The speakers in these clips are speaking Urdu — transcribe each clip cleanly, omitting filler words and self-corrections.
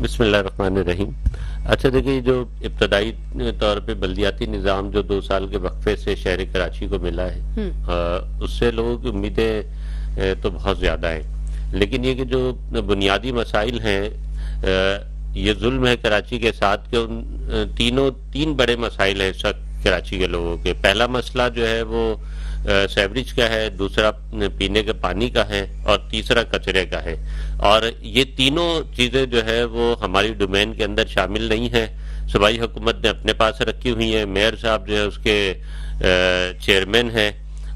بسم اللہ الرحمن الرحیم. اچھا دیکھیے، جو ابتدائی طور پہ بلدیاتی نظام جو 2 سال کے وقفے سے شہر کراچی کو ملا ہے، اس سے لوگوں کی امیدیں تو بہت زیادہ ہیں، لیکن یہ کہ جو بنیادی مسائل ہیں، یہ ظلم ہے کراچی کے ساتھ کہ ان تین بڑے مسائل ہیں اس وقت کراچی کے لوگوں کے. پہلا مسئلہ جو ہے وہ سیوریج کا ہے، دوسرا پینے کے پانی کا ہے، اور تیسرا کچرے کا ہے. اور یہ تینوں چیزیں جو ہے وہ ہماری ڈومین کے اندر شامل نہیں ہیں. صوبائی حکومت نے اپنے پاس رکھی ہوئی ہیں. میئر صاحب جو ہے اس کے چیئرمین ہیں،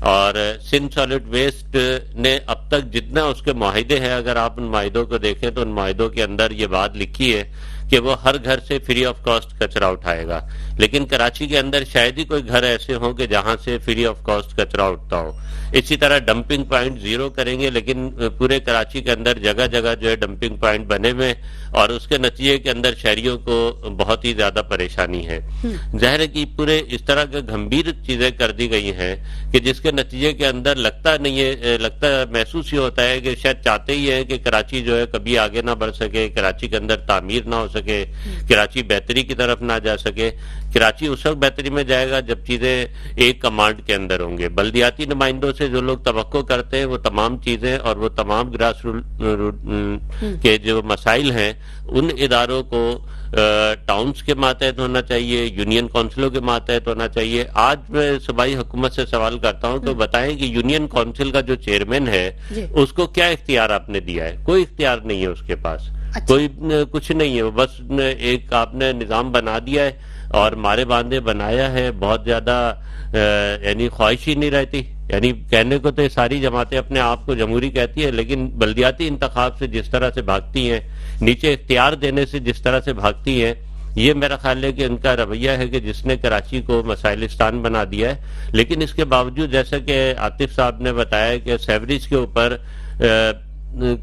اور سندھ سالڈ ویسٹ نے اب تک جتنا اس کے معاہدے ہیں، اگر آپ ان معاہدوں کو دیکھیں تو ان معاہدوں کے اندر یہ بات لکھی ہے کہ وہ ہر گھر سے فری آف کاسٹ کچرا اٹھائے گا. لیکن کراچی کے اندر شاید ہی کوئی گھر ایسے ہوں کہ جہاں سے فری آف کاسٹ کچرا اٹھتا ہو. اسی طرح ڈمپنگ پوائنٹ 0 کریں گے، لیکن پورے کراچی کے اندر جگہ جگہ جو ہے ڈمپنگ پوائنٹ بنے ہوئے، اور اس کے نتیجے کے اندر شہریوں کو بہت ہی زیادہ پریشانی ہے. ظاہر ہے کہ پورے اس طرح کے گھمبیر چیزیں کر دی گئی ہیں کہ جس کے نتیجے کے اندر محسوس یہ ہوتا ہے کہ شاید چاہتے ہی ہے کہ کراچی جو ہے کبھی آگے نہ بڑھ سکے، کراچی کے اندر تعمیر نہ ہو سکے، کراچی بہتری کی طرف نہ جا سکے. کراچی اس وقت بہتری میں جائے گا جب چیزیں ایک کمانڈ کے اندر ہوں گے. بلدیاتی نمائندوں سے جو لوگ توقع کرتے ہیں وہ تمام چیزیں اور وہ تمام گراس روٹ کے جو مسائل ہیں ان اداروں کو ٹاؤنز کے ماتحت ہونا چاہیے، یونین کونسلوں کے ماتحت ہونا چاہیے. آج میں صوبائی حکومت سے سوال کرتا ہوں تو بتائیں کہ یونین کونسل کا جو چیئرمین ہے اس کو کیا اختیار آپ نے دیا ہے؟ کوئی اختیار نہیں ہے اس کے پاس، کوئی کچھ نہیں ہے. بس ایک آپ نے نظام بنا دیا ہے اور مارے باندھے بنایا ہے. بہت زیادہ یعنی خواہش ہی نہیں رہتی. یعنی کہنے کو تو یہ ساری جماعتیں اپنے آپ کو جمہوری کہتی ہے، لیکن بلدیاتی انتخاب سے جس طرح سے بھاگتی ہیں، نیچے اختیار دینے سے جس طرح سے بھاگتی ہیں، یہ میرا خیال ہے کہ ان کا رویہ ہے کہ جس نے کراچی کو مسائلستان بنا دیا ہے. لیکن اس کے باوجود جیسا کہ عاطف صاحب نے بتایا کہ سیوریج کے اوپر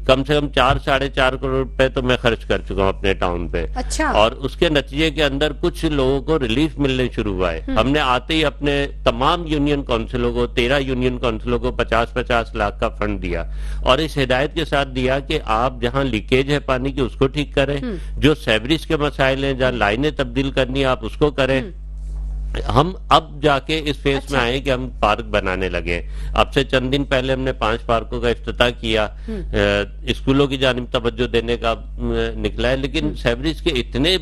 کم سے کم 4-4.5 کروڑ روپے تو میں خرچ کر چکا ہوں اپنے ٹاؤن پہ. اچھا. اور اس کے نتیجے کے اندر کچھ لوگوں کو ریلیف ملنے شروع ہوا ہے. ہم نے آتے ہی اپنے تمام یونین کونسلوں کو 13 یونین کونسلوں کو 50-50 لاکھ کا فنڈ دیا، اور اس ہدایت کے ساتھ دیا کہ آپ جہاں لیکیج ہے پانی کی اس کو ٹھیک کریں، جو سیوریج کے مسائل ہیں جہاں لائنیں تبدیل کرنی ہے آپ اس کو کریں. ہم اب جا کے اس فیس میں آئے کہ ہم پارک بنانے لگے. اب سے چند دن پہلے ہم نے 5 پارکوں کا افتتاح کیا. اسکولوں کی جانب توجہ دینے کا نکلا ہے، لیکن سیوریج کے اتنے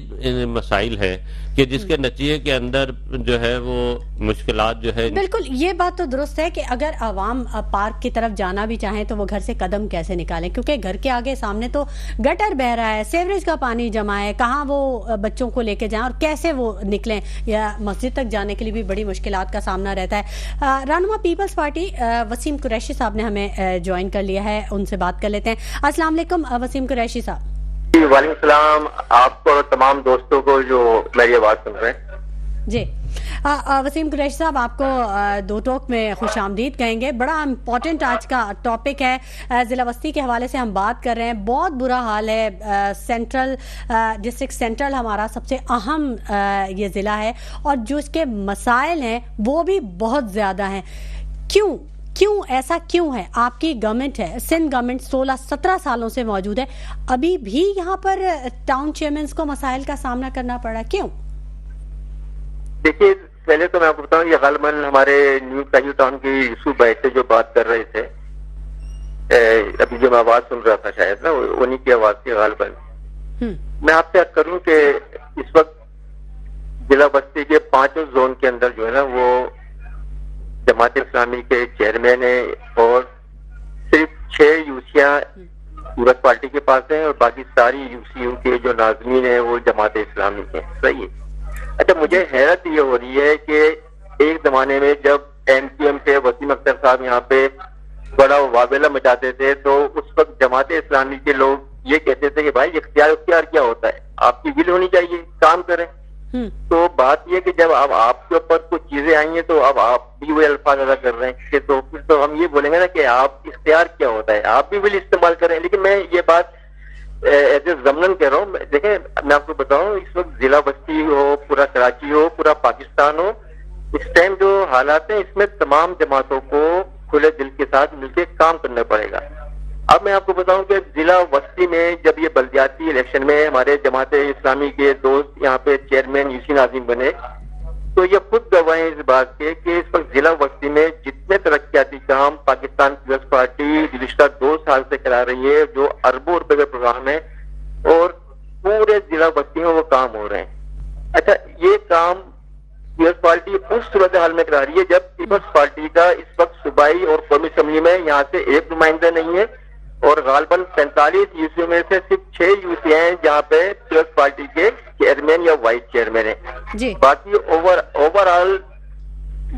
مسائل ہیں کہ جس کے نتیجے کے اندر جو ہے وہ مشکلات جو ہے. بالکل یہ بات تو درست ہے کہ اگر عوام پارک کی طرف جانا بھی چاہیں تو وہ گھر سے قدم کیسے نکالیں، کیونکہ گھر کے آگے سامنے تو گٹر بہ رہا ہے، سیوریج کا پانی جمع ہے. کہاں وہ بچوں کو لے کے جائیں اور کیسے وہ نکلیں، یا مسجد تک جانے کے لیے بھی بڑی مشکلات کا سامنا رہتا ہے. رہنما پیپلز پارٹی وسیم قریشی صاحب نے ہمیں جوائن کر لیا ہے، ان سے بات کر لیتے ہیں. السلام علیکم وسیم قریشی صاحب. وعلیکم السلام آپ کو اور تمام دوستوں کو جو میری آواز سن رہے ہیں. جی وسیم قریشی صاحب، آپ کو دو ٹوک میں خوش آمدید کہیں گے. بڑا امپورٹنٹ آج کا ٹاپک ہے. ضلع وسطی کے حوالے سے ہم بات کر رہے ہیں. بہت برا حال ہے. سینٹرل ڈسٹرکٹ سینٹرل ہمارا سب سے اہم یہ ضلع ہے، اور جو اس کے مسائل ہیں وہ بھی بہت زیادہ ہیں. کیوں ایسا کیوں ہے؟ آپ کی گورنمنٹ ہے، سندھ گورنمنٹ 16-17 سالوں سے موجود ہے، ابھی بھی یہاں پر ٹاؤن چیئرمینز کو مسائل کا سامنا کرنا پڑا. کیوں؟ دیکھیے پہلے تو میں آپ کو بتاؤں، یہ غالباً ہمارے نیو کراچی ٹاؤن کی یوسف بھائی سے جو بات کر رہے تھے، ابھی جو میں آواز سن رہا تھا شاید نا انہی کی آواز تھی غالباً. میں آپ سے عرض کروں کہ اس وقت ضلع بستی کے 5 زون کے اندر جو ہے نا وہ جماعت اسلامی کے چیئرمین ہیں، اور صرف 6 یوسیاں سورت پارٹی کے پاس ہیں، اور باقی ساری یوسیوں کے جو ناظمین ہیں وہ جماعت اسلامی کے. صحیح ہے. اچھا مجھے حیرت یہ ہو رہی ہے کہ ایک زمانے میں جب ایم کیو ایم کے وسیم اختر صاحب یہاں پہ بڑا واویلا مچاتے تھے تو اس وقت جماعت اسلامی کے لوگ یہ کہتے تھے کہ بھائی اختیار کیا ہوتا ہے، آپ کی ول ہونی چاہیے، کام کریں. تو بات یہ کہ جب اب آپ کے اوپر کچھ چیزیں آئی ہیں تو اب آپ بھی وہ الفاظ ادا کر رہے ہیں، تو پھر تو ہم یہ بولیں گے نا کہ آپ اختیار کیا ہوتا ہے، آپ بھی ول استعمال کریں. لیکن میں یہ بات ایز اے ضمناً کہہ رہا ہوں. دیکھیں میں آپ کو بتاؤں، اس وقت ضلع بستی ہو، پورا کراچی ہو، پورا پاکستان ہو، اس ٹائم جو حالات ہیں اس میں تمام جماعتوں کو کھلے دل کے ساتھ مل کے کام کرنا پڑے گا. اب میں آپ کو بتاؤں کہ ضلع وسطی میں جب یہ بلدیاتی الیکشن میں ہمارے جماعت اسلامی کے دوست یہاں پہ چیئرمین یوسی ناظم بنے تو یہ خود گواہ ہیں اس بات کے کہ اس وقت ضلع وسطی میں جتنے ترقیاتی کام پاکستان پیپلز پارٹی گزشتہ 2 سال سے کرا رہی ہے جو اربوں روپے کا پروگرام ہے اور پورے ضلع بستی میں وہ کام ہو رہے ہیں. اچھا یہ کام پیپلز پارٹی اس صورتحال میں کرا رہی ہے جب پیپلز پارٹی کا اس وقت صوبائی اور قومی اسمبلی میں یہاں سے ایک نمائندہ نہیں ہے اور غالباً 45 یوسیوں میں سے صرف 6 یوسی ہیں جہاں پہ پیپلز پارٹی کے چیئرمین یا وائس چیئرمین ہیں. باقی اوور آل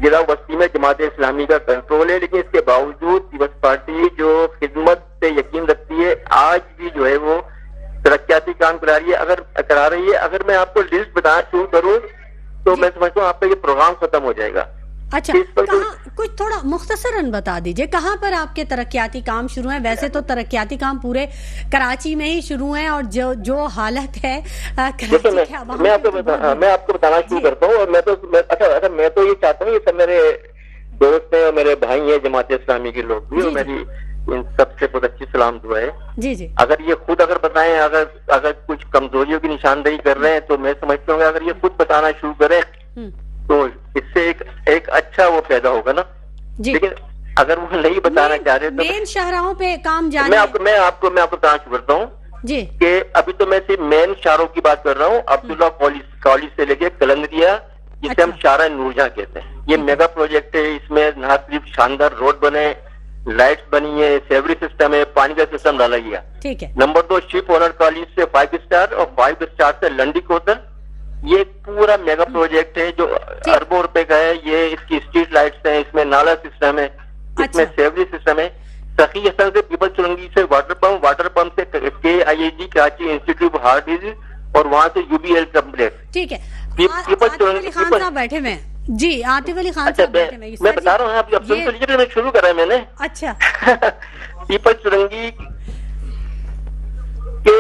ضلع وسطی میں جماعت اسلامی کا کنٹرول ہے لیکن اس کے باوجود پیپلز پارٹی جو خدمت سے یقین رکھتی ہے آج بھی جو ہے وہ ترقیاتی کام کرا رہی ہے. اگر میں آپ کو لسٹ بتانا شروع کروں تو میں سمجھتا ہوں آپ کا یہ پروگرام ختم ہو جائے گا. اچھا کہاں کچھ تھوڑا مختصراً بتا دیجئے کہاں پر آپ کے ترقیاتی کام شروع ہیں؟ ویسے تو ترقیاتی کام پورے کراچی میں ہی شروع ہیں اور جو حالت ہے میں آپ کو بتانا شروع کرتا ہوں. اور میں تو یہ چاہتا ہوں یہ سب میرے دوست ہیں اور میرے بھائی ہیں جماعت اسلامی کے لوگ بھی اور میری ان سب سے بہت اچھی سلام دعا ہے. جی اگر یہ خود بتائیں اگر کچھ کمزوریوں کی نشاندہی کر رہے ہیں تو میں سمجھتا ہوں کہ اگر یہ خود بتانا شروع کریں تو اس سے ایک اچھا وہ پیدا ہوگا نا. لیکن اگر وہ نہیں بتانا چاہ رہے تو مین شاہراہوں پہ کام جانے میں آپ کو بتانا شروع کرتا ہوں جی کہ ابھی تو میں صرف مین شاہراہوں کی بات کر رہا ہوں. عبداللہ کالج سے لے کے کلندریا جسے ہم شاہراہ نور جہاں کہتے ہیں یہ میگا پروجیکٹ ہے. اس میں نہ صرف شاندار روڈ بنے لائٹس بنی ہے سیوری سسٹم ہے پانی کا سسٹم ڈالا گیا. نمبر 2 شیپ آنر کالج سے 5 اسٹار اور 5 اسٹار سے لنڈی کوتل یہ پورا میگا پروجیکٹ ہے جو اربوں روپے کا ہے. یہ اس کی اسٹریٹ لائٹس ہیں اس میں نالا سسٹم ہے اس میں سیوری سسٹم ہے. سخی حسن سے پیپل چرنگی سے واٹر پمپ سے KIIT Karachi institute of heart disease اور وہاں سے UBL کمپلیکس. ٹھیک ہے عاطف علی خان صاحب بیٹھے ہوئے جی عاطف علی خان صاحب بیٹھے ہوئے میں بتا رہا ہوں آپ اب سن تو لیجیے میں شروع کرا ہے میں نے. اچھا پیپل چرنگی کے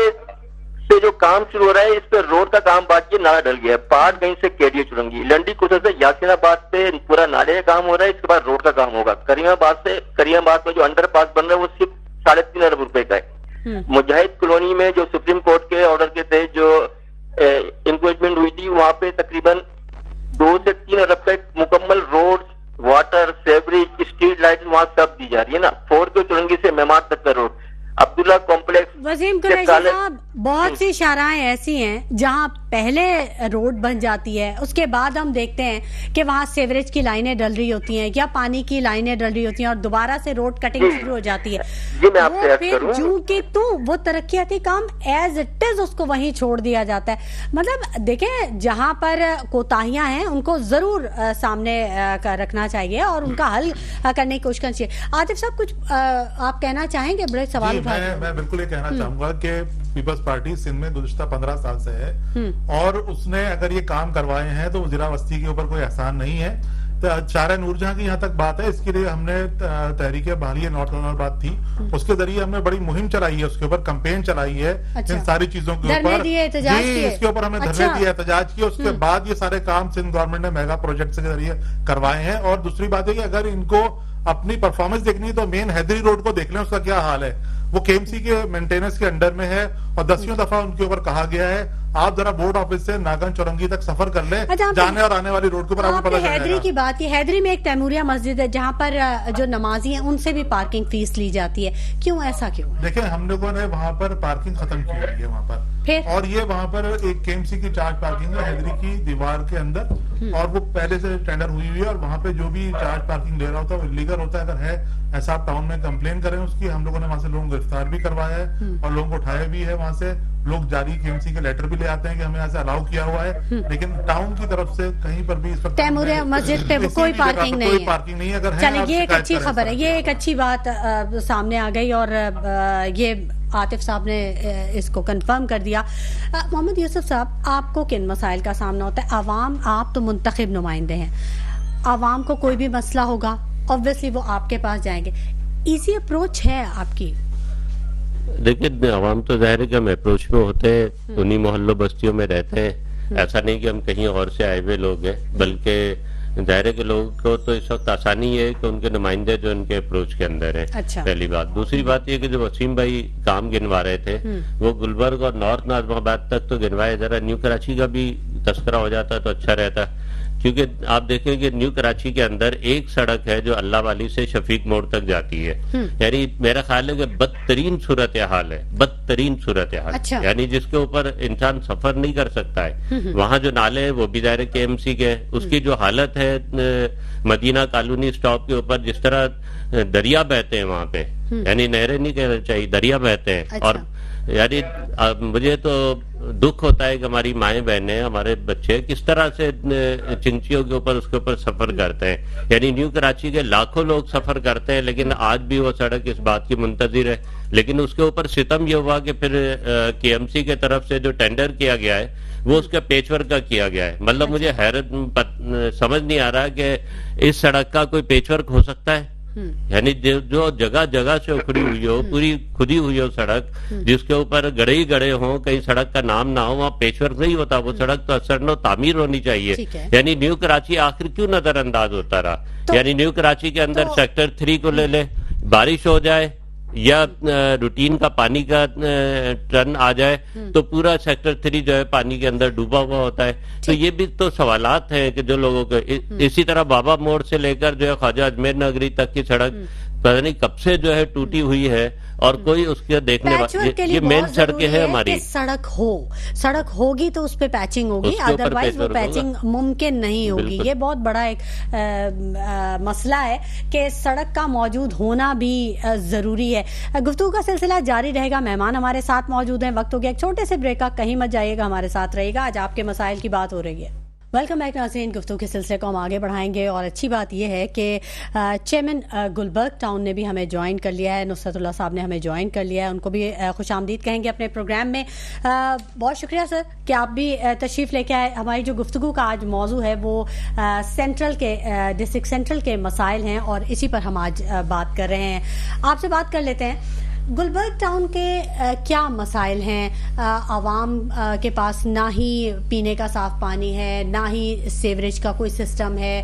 سے جو کام شروع ہو رہا ہے اس پہ روڈ کا کام باقی نالا ڈل گیا ہے. پاٹ گنج سے KDA چرنگی لنڈی کوسل سے یاسین آباد پہ پورا نالے کا کام ہو رہا ہے. اس کے بعد روڈ کا کام ہوگا. کریم آباد میں جو انڈر پاس بن رہا ہے وہ صرف 3.5 ارب روپے کا ہے. مجاہد کالونی میں جو سپریم کورٹ کے آرڈر کے تحت جو انکویجمنٹ ہوئی تھی وہاں پہ تقریباً 2 سے 3 ارب کا مکمل road water sewerage street light وہاں سب دی جا رہی ہے نا. 4 کے چرنگی سے مماد تک کا روڈ. عبداللہ کمپلیکس وسیم قریشی صاحب بہت سی شاہراہیں ایسی ہیں جہاں پہلے روڈ بن جاتی ہے اس کے بعد ہم دیکھتے ہیں کہ وہاں سیوریج کی لائنیں ڈل رہی ہوتی ہیں یا پانی کی لائنیں ڈل رہی ہوتی ہیں اور دوبارہ سے روڈ کٹنگ شروع ہو جاتی ہے. وہ پھر جو کہ وہ ترقیاتی کام ایز اٹ از اس کو وہیں چھوڑ دیا جاتا ہے. مطلب دیکھیں جہاں پر کوتاہیاں ہیں ان کو ضرور سامنے رکھنا چاہیے اور ان کا حل کرنے کی کوشش کرنی چاہیے. عاطف صاحب کچھ آپ کہنا چاہیں گے؟ بڑے سوال میں بالکل یہ کہنا چاہوں گا کہ پیپلز پارٹی سندھ میں گزشتہ 15 سال سے ہے اور اس نے اگر یہ کام کروائے ہیں تو ضلع وسطی کے اوپر کوئی احسان نہیں ہے. شاہراہ نور جہاں کی یہاں تک بات ہے اس کے لیے ہم نے تحریک بحالیہ نارتھ بات تھی اس کے ذریعے ہم نے بڑی مہم چلائی ہے اس کے اوپر کمپین چلائی ہے ان ساری چیزوں کے اوپر اس کے اوپر ہم نے دھرنے دیے احتجاج کیا. اس کے بعد یہ سارے کام سندھ گورنمنٹ نے میگا پروجیکٹ کے ذریعے کروائے ہیں. اور دوسری بات ہے کہ اگر ان کو اپنی پرفارمنس دیکھنی ہے تو مین حیدری روڈ کو دیکھ لیں اس کا کیا حال ہے. وہ KMC کے مینٹیننس کے انڈر میں ہے اور 10ویں دفعہ ان کے اوپر کہا گیا ہے آپ ذرا بورڈ آفس سے ناگن چورنگی تک سفر کر لیں جانے اور آنے والی روڈ کے اوپر آپ کو پتہ چلے گا. حیدری کی بات کی حیدری میں ایک تیموریہ مسجد ہے جہاں پر جو نمازی ہیں ان سے بھی پارکنگ فیس لی جاتی ہے. کیوں ایسا کیوں؟ دیکھیں ہم لوگوں نے وہاں پر پارکنگ ختم کی ہوئی ہے وہاں پر اور یہ وہاں پر ایک KMC کی چارج پارکنگ ہے حیدری کی دیوار کے اندر اور وہ پہلے سے ٹینڈر ہوئی ہوئی ہے اور وہاں پہ جو بھی چارج پارکنگ لے رہا ہوتا ہے وہ لیگل ہوتا ہے. اگر ہے ایسا آپ ٹاؤن میں کمپلین کریں اس کی. ہم لوگوں نے وہاں سے لوگوں کو گرفتار بھی کروایا ہے اور لوگوں کو اٹھایا بھی ہے. وہاں سے لوگ جاری KMC کے لیٹر بھی لے آتے ہیں کہ ہمیں ایسا الاؤ کیا ہوا ہے لیکن ٹاؤن کی طرف سے کہیں پر بھی اس وقت تیموریہ مسجد پہ کوئی پارکنگ نہیں ہے. اگر چلیے یہ ایک اچھی خبر ہے. یہ ایک اچھی بات سامنے آ گئی اور یہ عاطف صاحب نے اس کو کنفرم کر دیا. محمد یوسف صاحب آپ کو کن مسائل کا سامنا ہوتا ہے؟ عوام آپ تو منتخب نمائندے ہیں عوام کو کوئی بھی مسئلہ ہوگا obviously وہ آپ کے پاس جائیں گے. ایزی اپروچ ہے آپ کی؟ دیکھیں عوام تو ظاہر ہے کہ ہم اپروچ میں ہوتے ہیں انہی محلوں بستیوں میں رہتے ہیں. ایسا نہیں کہ ہم کہیں اور سے آئے ہوئے لوگ ہیں بلکہ ظاہر ہے کہ لوگوں کو تو اس وقت آسانی ہے کہ ان کے نمائندے جو ان کے اپروچ کے اندر ہیں. اچھا. پہلی بات. دوسری بات یہ کہ جو وسیم بھائی کام گنوا رہے تھے وہ گلبرگ اور نارتھ ناظم آباد تک تو گنوائے, ذرا نیو کراچی کا بھی تذکرہ ہو جاتا تو اچھا رہتا, کیونکہ آپ دیکھیں کہ نیو کراچی کے اندر ایک سڑک ہے جو اللہ والی سے شفیق موڑ تک جاتی ہے, یعنی میرا خیال ہے کہ بدترین صورتحال ہے, بدترین صورتحال. اچھا. یعنی جس کے اوپر انسان سفر نہیں کر سکتا ہے. وہاں جو نالے ہیں وہ بھی ظاہر کے ایم سی کے, اس کی جو حالت ہے مدینہ کالونی سٹاپ کے اوپر, جس طرح دریا بہتے ہیں وہاں پہ, یعنی نہریں نہیں کہنا چاہیے, دریا بہتے ہیں. اور یعنی مجھے تو دکھ ہوتا ہے کہ ہماری مائیں بہنیں, ہمارے بچے کس طرح سے چنچیوں کے اوپر اس کے اوپر سفر کرتے ہیں. یعنی نیو کراچی کے لاکھوں لوگ سفر کرتے ہیں, لیکن آج بھی وہ سڑک اس بات کی منتظر ہے. لیکن اس کے اوپر ستم یہ ہوا کہ پھر کے ایم سی کے طرف سے جو ٹینڈر کیا گیا ہے وہ اس کا پیچ ورک کا کیا گیا ہے. مطلب مجھے حیرت سمجھ نہیں آ رہا کہ اس سڑک کا کوئی پیچ ورک ہو سکتا ہے. یعنی جو جگہ جگہ سے اکھڑی ہوئی ہو, پوری کھدی ہوئی ہو سڑک, جس کے اوپر گڑے ہی گڑے ہوں, کہیں سڑک کا نام نہ ہو, وہاں پیچ ورک نہیں ہوتا. وہ سڑک تو اثر و تعمیر ہونی چاہیے. یعنی نیو کراچی آخر کیوں نظر انداز ہوتا رہا؟ یعنی نیو کراچی کے اندر سیکٹر 3 کو لے لے, بارش ہو جائے یا روٹین کا پانی کا ٹرن آ جائے تو پورا سیکٹر 3 جو ہے پانی کے اندر ڈوبا ہوا ہوتا ہے. تو یہ بھی تو سوالات ہیں کہ جو لوگوں کے, اسی طرح بابا موڑ سے لے کر جو ہے خواجہ اجمیر نگری تک کی سڑک پتہ نہیں کب سے جو ہے ٹوٹی ہوئی ہے, اور کوئی اس کے دیکھنے والا, یہ مین سڑکیں ہیں ہماری. سڑک ہوگی تو اس پہ پیچنگ ہوگی, ادروائز وہ پیچنگ ممکن نہیں ہوگی. یہ بہت بڑا ایک مسئلہ ہے کہ سڑک کا موجود ہونا بھی ضروری ہے. گفتگو کا سلسلہ جاری رہے گا, مہمان ہمارے ساتھ موجود ہیں. وقت ہو گیا ایک چھوٹے سے بریک کا, کہیں مت جائیے گا, ہمارے ساتھ رہے گا. آج آپ کے مسائل کی بات ہو رہی ہے. ویلکم بیک ناظرین. گفتگو کے سلسلے کو ہم آگے بڑھائیں گے, اور اچھی بات یہ ہے کہ چیئرمین گلبرگ ٹاؤن نے بھی ہمیں جوائن کر لیا ہے, نصرت اللہ صاحب نے ہمیں جوائن کر لیا ہے. ان کو بھی خوش آمدید کہیں گے اپنے پروگرام میں. بہت شکریہ سر کہ آپ بھی تشریف لے کے آئے. ہماری جو گفتگو کا آج موضوع ہے وہ سینٹرل کے ڈسٹرکٹ سینٹرل کے مسائل ہیں, اور اسی پر ہم آج بات کر رہے ہیں. آپ سے بات کر لیتے ہیں, گلبرگ ٹاؤن کے کیا مسائل ہیں؟ عوام کے پاس نہ ہی پینے کا صاف پانی ہے, نہ ہی سیوریج کا کوئی سسٹم ہے,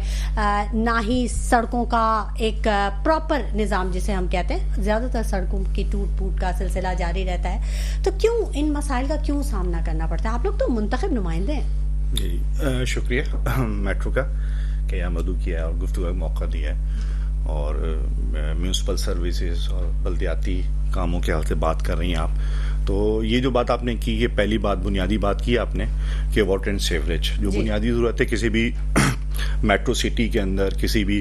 نہ ہی سڑکوں کا ایک پراپر نظام جسے ہم کہتے ہیں. زیادہ تر سڑکوں کی ٹوٹ پھوٹ کا سلسلہ جاری رہتا ہے. تو کیوں ان مسائل کا کیوں سامنا کرنا پڑتا ہے؟ آپ لوگ تو منتخب نمائندے ہیں. جی شکریہ میٹرو کا کہ یہاں مدعو کیا اور گفتگو کا موقع دیا ہے, اور میونسپل سروسز اور بلدیاتی کاموں کے حوالے سے بات کر رہی ہیں آپ. تو یہ جو بات آپ نے کی, یہ پہلی بات بنیادی بات کی آپ نے کہ واٹر اینڈ سیوریج جو بنیادی ضرورت ہے کسی بھی میٹرو سٹی کے اندر, کسی بھی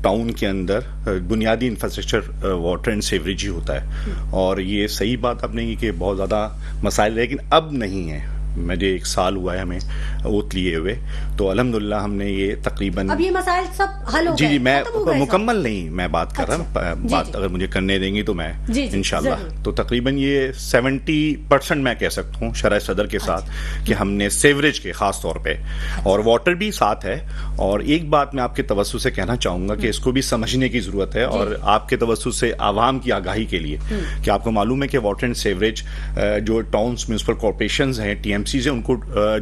ٹاؤن کے اندر بنیادی انفراسٹرکچر واٹر اینڈ سیوریج ہی ہوتا ہے. اور یہ صحیح بات آپ نے کی کہ بہت زیادہ مسائل, لیکن اب نہیں ہے. مجھے 1 سال ہوا ہے ہمیں اوت لیے ہوئے, تو الحمدللہ ہم نے یہ تقریباً اب یہ مسائل سب حل ہو گئے. جی میں مکمل نہیں میں بات کر رہا ہوں, بات اگر مجھے کرنے دیں گی تو میں انشاءاللہ, تو تقریباً یہ 70% میں کہہ سکتا ہوں شرح صدر کے ساتھ کہ ہم نے سیوریج کے خاص طور پہ, اور واٹر بھی ساتھ ہے. اور ایک بات میں آپ کے توسط سے کہنا چاہوں گا کہ اس کو بھی سمجھنے کی ضرورت ہے, اور آپ کے توسط سے عوام کی آگاہی کے لیے کہ آپ کو معلوم ہے کہ واٹر اینڈ سیوریج جو ٹاؤنس میونسپل کارپوریشنز ہیں, ٹی ایم سے ان کو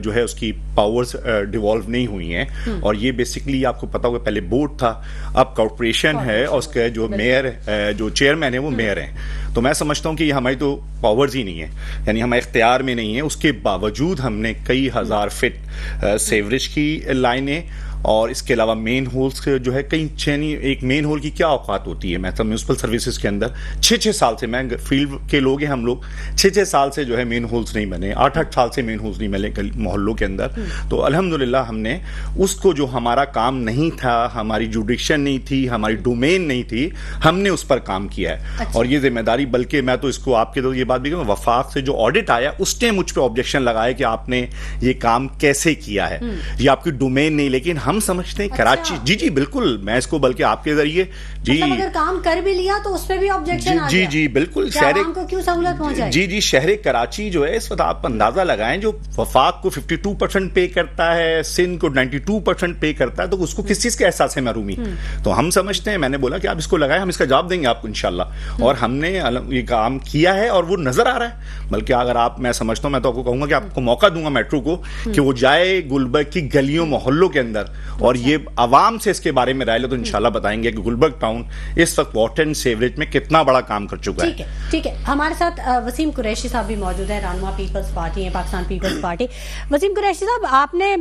جو ہے اس کی پاورز ڈیوالو نہیں ہوئی ہیں. اور یہ بیسکلی آپ کو پتا ہوگا پہلے بورڈ تھا, اب کارپوریشن ہے, اور اس کے جو میئر جو چیئرمین ہے وہ میئر ہیں. تو میں سمجھتا ہوں کہ یہ ہماری تو پاورز ہی نہیں ہے, یعنی ہمارے اختیار میں نہیں ہے. اس کے باوجود ہم نے کئی ہزار فٹ سیوریج کی لائنیں, اور اس کے علاوہ مین ہولز جو ہے کئی چینی. ایک مین ہول کی کیا اوقات ہوتی ہے مطلب میونسپل سروسز کے اندر 6 سال سے, میں فیلڈ کے لوگ ہیں ہم لوگ, 6 سال سے جو ہے مین ہولز نہیں بنے, 8 سال سے مین ہولز نہیں بنے محلوں کے اندر. تو الحمدللہ ہم نے اس کو, جو ہمارا کام نہیں تھا, ہماری جوڈکشن نہیں تھی, ہماری ڈومین نہیں تھی, ہم نے اس پر کام کیا ہے. اور یہ ذمہ داری, بلکہ میں تو اس کو آپ کے تو یہ بات بھی کہ وفاق سے جو آڈٹ آیا اس نے مجھ پہ آبجیکشن لگایا کہ آپ نے یہ کام کیسے کیا ہے, یہ آپ کی ڈومین نہیں. لیکن ہم سمجھتے ہیں کراچی, جی بالکل, میں اس کو بلکہ آپ کے ذریعے اگر کام کر بھی لیا تو اس پہ بھی آبجیکشن آ گیا. جی بالکل, عوام کو کیوں سہولت پہنچائے. جی شہر کراچی جو ہے اس وقت آپ اندازہ لگائیں, جو وفاق کو 52% پے کرتا ہے, سندھ کو 92% پے کرتا ہے, تو اس کو کس چیز کے احساس ہے محرومی. تو ہم سمجھتے ہیں, میں نے بولا کہ آپ اس کو لگائیں, ہم اس کا جواب دیں گے آپ کو انشاءاللہ. اور ہم نے یہ کام کیا ہے اور وہ نظر آ رہا ہے. بلکہ اگر آپ, میں سمجھتا ہوں, میں تو آپ کو کہوں گا کہ آپ کو موقع دوں گا میٹرو کو کہ وہ جائے گلبرگ کی گلیوں محلوں کے اندر, اور یہ عوام سے اس کے بارے میں رائے لو تو انشاءاللہ بتائیں گے کہ گلبرگ ٹاؤن اس وقت واٹر اینڈ سیوریج میں کتنا بڑا کام کر چکا ہے. ٹھیک ہے, ہمارے ساتھ وسیم قریشی صاحب بھی موجود ہیں, رہنما پیپلز پارٹی ہیں, پاکستان پیپلز پارٹی. وسیم قریشی صاحب, آپ نے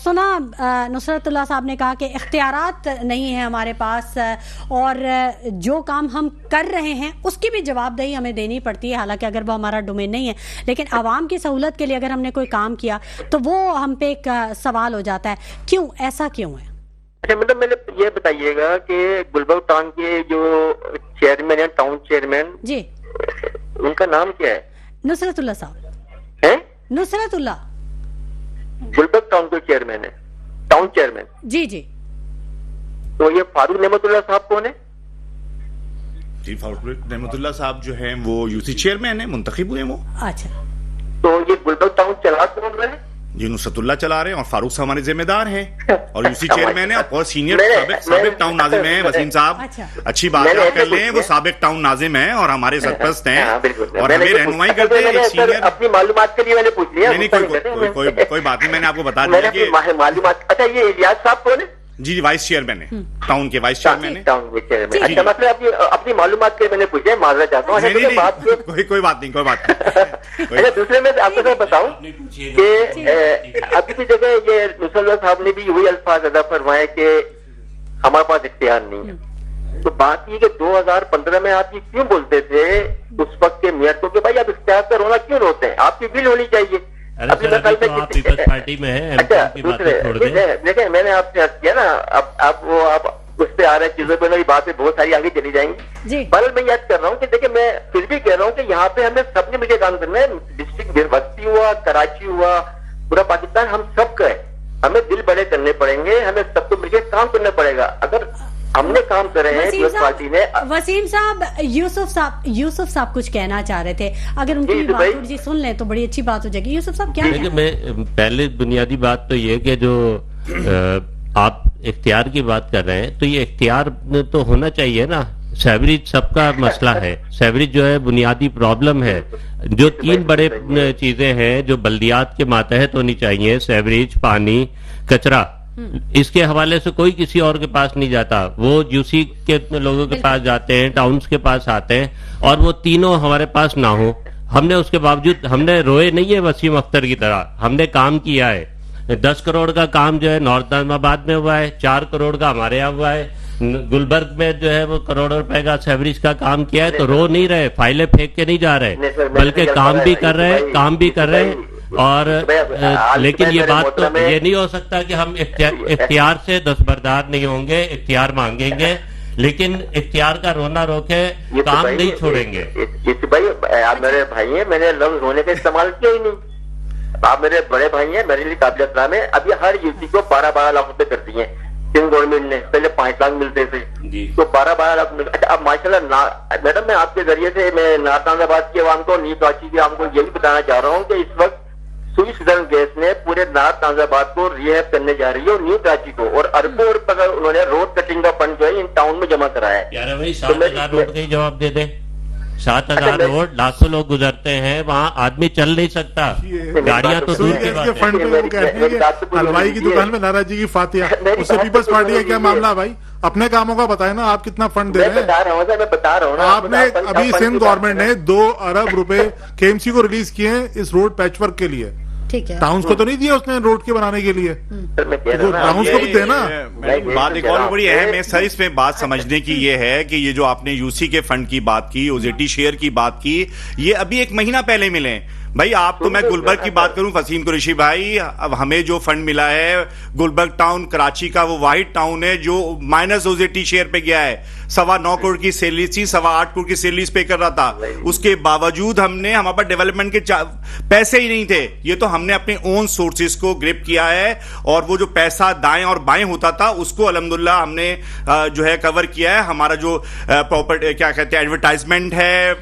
سنا نصرت اللہ صاحب نے کہا کہ اختیارات نہیں ہیں ہمارے پاس اور جو کام ہم کر رہے ہیں اس کی بھی جواب دہی ہمیں دینی پڑتی ہے, حالانکہ اگر وہ ہمارا ڈومین نہیں ہے, لیکن عوام کی سہولت کے لیے اگر ہم نے کوئی کام کیا تو وہ ہم پہ ایک سوال ہو جاتا ہے, کیوں ایسا کیوں ہے؟ اچھا, مطلب میں یہ بتائیے گا کہ گلبرگ ٹاؤن کے جو چیئرمین ہیں, ٹاؤن چیئرمین, جی, ان کا نام کیا ہے؟ نصرت اللہ صاحب ہیں, نصرت اللہ گلبرگ ٹاؤن کے چیئرمین ہے, ٹاؤن چیئرمین. جی جی. تو یہ فاروق نعمت اللہ صاحب کون ہے؟ جی, فاروق نعمت اللہ صاحب جو ہیں وہ یو سی چیئرمین ہیں, منتخب ہوئے وہ. اچھا, تو یہ گلبرگ ٹاؤن چلا کون رہے ہیں؟ جی, نصرت اللہ چلا رہے ہیں اور فاروق صاحب ہمارے ذمہ دار ہیں اور یو سی چیئرمین ہیں اور سینئر سابق ٹاؤن ناظم ہیں. وسیم صاحب, اچھی بات ہے, آپ کر لیں, وہ سابق ٹاؤن ناظم ہیں اور ہمارے سرپرست ہیں اور ہمیں رہنمائی کرتے ہیں. ایک سینئر, اپنی معلومات کے لیے میں نے پوچھ لیا. نہیں, کوئی بات نہیں, میں نے آپ کو بتا دیا کہ معلومات. اچھا, یہ الیاس صاحب کون ہے؟ جی, وائس چیئرمین ہے, ٹاؤن کے وائس چیئرمین ہیں. ٹاؤن کے چیئرمین. اچھا, مطلب اپنی معلومات کے لیے میں نے پوچھا, معذرت چاہتا ہوں. کوئی بات نہیں. اچھا, دوسرے میں آپ کو بتاؤں کہ ابھی کی جگہ یہ نصرت اللہ صاحب نے بھی وہی الفاظ ادا فرمائے کہ ہمارے پاس اختیار نہیں ہے. تو بات یہ کہ 2015 میں آپ یہ کیوں بولتے تھے اس وقت کے میئر کو کہ بھائی آپ اختیار پر رونا کیوں روتے ہیں, آپ کی بل ہونی چاہیے. پارٹی میں ہے. اچھا, دیکھیں, میں نے آپ سے عرض کیا نا, آپ اس پہ آ رہے چیزوں پہ میری باتیں بہت ساری آگے چلی جائیں گی. بہرحال میں یاد کر رہا ہوں کہ دیکھیں, میں پھر بھی کہہ رہا ہوں کہ یہاں پہ ہمیں سب نے مجھے کام کرنا ہے. ڈسٹرکٹ بستی ہوا, کراچی ہوا, پورا پاکستان ہم سب کا ہے. ہمیں دل بڑے کرنے پڑیں گے, ہمیں سب کو مل کے کام کرنا پڑے گا. اگر ہم نے کام کرے ہیں پیپلز پارٹی نے. وسیم صاحب, یوسف صاحب کچھ کہنا چاہ رہے تھے, اگر ان کی بات جی سن لیں تو بڑی اچھی بات ہو جائے گی. یوسف صاحب کیا میں پہلے بنیادی بات تو یہ کہ جو آپ اختیار کی بات کر رہے ہیں تو یہ اختیار تو ہونا چاہیے نا. سیوریج سب کا مسئلہ ہے, سیوریج جو ہے بنیادی پرابلم ہے. جو 3 بڑے چیزیں ہیں جو بلدیات کے ماتحت ہونی چاہیے, سیوریج, پانی, کچرا, اس کے حوالے سے کوئی کسی اور کے پاس نہیں جاتا. وہ یو سی کے لوگوں کے پاس جاتے ہیں, ٹاؤنز کے پاس آتے ہیں, اور وہ تینوں ہمارے پاس نہ ہو. ہم نے اس کے باوجود, ہم نے روئے نہیں ہے وسیم اختر کی طرح, ہم نے کام کیا ہے. 10 کروڑ کا کام جو ہے نارتھ نظام آباد میں ہوا ہے, 4 کروڑ کا ہمارے یہاں ہوا ہے. گلبرگ میں جو ہے وہ کروڑوں روپے کا سیوریج کا کام کیا ہے. تو رو نہیں رہے, فائلیں پھینک کے نہیں جا رہے, بلکہ کام بھی کر رہے ہیں. اور لیکن یہ بات تو یہ نہیں ہو سکتا کہ ہم اختیار سے دستبردار نہیں ہوں گے, اختیار مانگیں گے, لیکن اختیار کا رونا روکے, کام نہیں چھوڑیں گے. بھائی, آپ میرے بھائی ہیں, میں نے لفظ رونے کا استعمال کیا ہی نہیں. آپ میرے بڑے بھائی ہیں, میرے لیے قابل احترام ہے. ابھی ہر یوسی کو 12 لاکھ روپے کر دیے سندھ گورنمنٹ نے, پہلے 5 لاکھ ملتے تھے, تو 12 لاکھ ملتے. اچھا, اب ماشاء اللہ میڈم, میں آپ کے ذریعے سے میں نارتھ آباد کی عوام کو, نیو کراچی کی عوام کو یہ بھی بتانا چاہ رہا ہوں کہ اس وقت سوئی سدرن گیس نے پورے نارتھ آباد کو ریہیب کرنے جا رہی ہے, اور نیو کراچی کو, اور اربوں روپے انہوں نے روڈ کٹنگ کا فنڈ جو ہے ان ٹاؤن میں جمع کرایا ہے. یار بھائی 7,000 روڈ کا ہی جواب دے دیں. 7,000 روڈ, لاکھوں لوگ گزرتے ہیں وہاں, آدمی چل نہیں سکتا, گاڑیاں تو دور کی بات ہے. حلوائی کی دکان میں ناراض جی کی فاتحہ, اس سے پیپلز پارٹی کا کیا معاملہ بھائی؟ اپنے کاموں کا بتائیں نا, آپ کتنا فنڈ دے رہے ہیں. میں بتا رہا ہوں, آپ نے ابھی سندھ گورنمنٹ نے 2 ارب روپے KMC کو ریلیز کیے ہیں اس روڈ پیچ ورک کے لیے. ٹاؤنز کو تو نہیں دیا اس نے روڈ کے بنانے کے لیے, ٹاؤنز کو بھی دینا. بات ایک اور بڑی اہم ہے سر, اس میں بات سمجھنے کی یہ ہے کہ یہ جو آپ نے یو سی کے فنڈ کی بات کی, OZT شیئر کی بات کی, یہ ابھی 1 مہینہ پہلے ملے. بھائی آپ تو, میں گلبرگ کی بات کروں, وسیم قریشی بھائی, اب ہمیں جو فنڈ ملا ہے گلبرگ ٹاؤن کراچی کا وہ واحد ٹاؤن ہے جو مائنس OZT شیئر پہ گیا ہے. 9.25 کروڑ کی سیلریز تھی, 8.25 کروڑ کی سیلریز پے کر رہا تھا. اس کے باوجود ہم نے, ہمارے پاس ڈیولپمنٹ کے پیسے ہی نہیں تھے. یہ تو ہم نے اپنے اون سورسز کو گرپ کیا ہے, اور وہ جو پیسہ دائیں اور بائیں ہوتا تھا اس کو الحمدللہ ہم نے جو ہے کور کیا ہے. ہمارا جو پراپرٹی کیا کہتے ہیں ایڈورٹائزمنٹ ہے,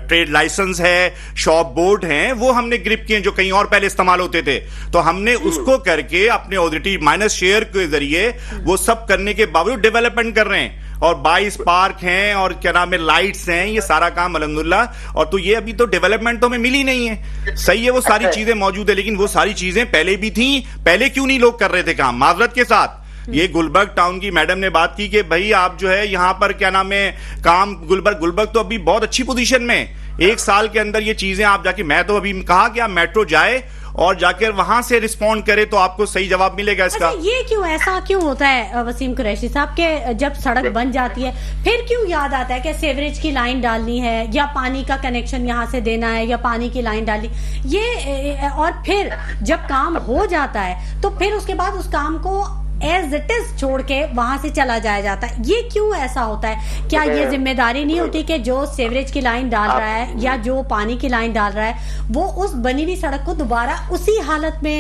ٹریڈ لائسنس ہے, شاپ بورڈ بورڈ ہیں وہ ہم نے گرپ کیے جو کہیں اور پہلے استعمال ہوتے تھے, تو ہم نے اس کو کر کے اپنے آتھورٹی مائنس شیئر کے ذریعے وہ سب کرنے کے باوجود ڈیولپمنٹ کر رہے ہیں, اور 22 پارک ہیں اور کیا نام ہے لائٹس ہیں, یہ سارا کام الحمدللہ. اور تو یہ ابھی تو ڈیولپمنٹ تو ہمیں ملی نہیں ہے, صحیح ہے وہ ساری چیزیں موجود ہے, لیکن وہ ساری چیزیں پہلے بھی تھیں, پہلے کیوں نہیں لوگ کر رہے تھے کام معذرت کے ساتھ. یہ گلبرگ ٹاؤن کی میڈم نے بات کی کہ بھائی آپ جو ہے یہاں پر کیا نام ہے کام گلبرگ تو ابھی بہت اچھی پوزیشن میں, 1 سال کے اندر یہ چیزیں آپ جا کے, میں تو ابھی کہا کہ آپ میٹرو جائے اور جا کر وہاں سے رسپونڈ کرے تو آپ کو صحیح جواب ملے گا اس کا. یہ کیوں ایسا کیوں ہوتا ہے وسیم قریشی صاحب کہ جب سڑک بن جاتی ہے پھر کیوں یاد آتا ہے کہ سیوریج کی لائن ڈالنی ہے یا پانی کا کنیکشن یہاں سے دینا ہے یا پانی کی لائن ڈالنی یہ, اور پھر جب کام ہو جاتا ہے تو پھر اس کے بعد اس کام کو ایز اٹ از چھوڑ کے وہاں سے چلا جایا جاتا ہے. یہ کیوں ایسا ہوتا ہے؟ کیا یہ ذمہ داری نہیں ہوتی کہ جو سیوریج کی لائن ڈال رہا ہے یا جو پانی کی لائن ڈال رہا ہے وہ اس بنی ہوئی سڑک کو دوبارہ اسی حالت میں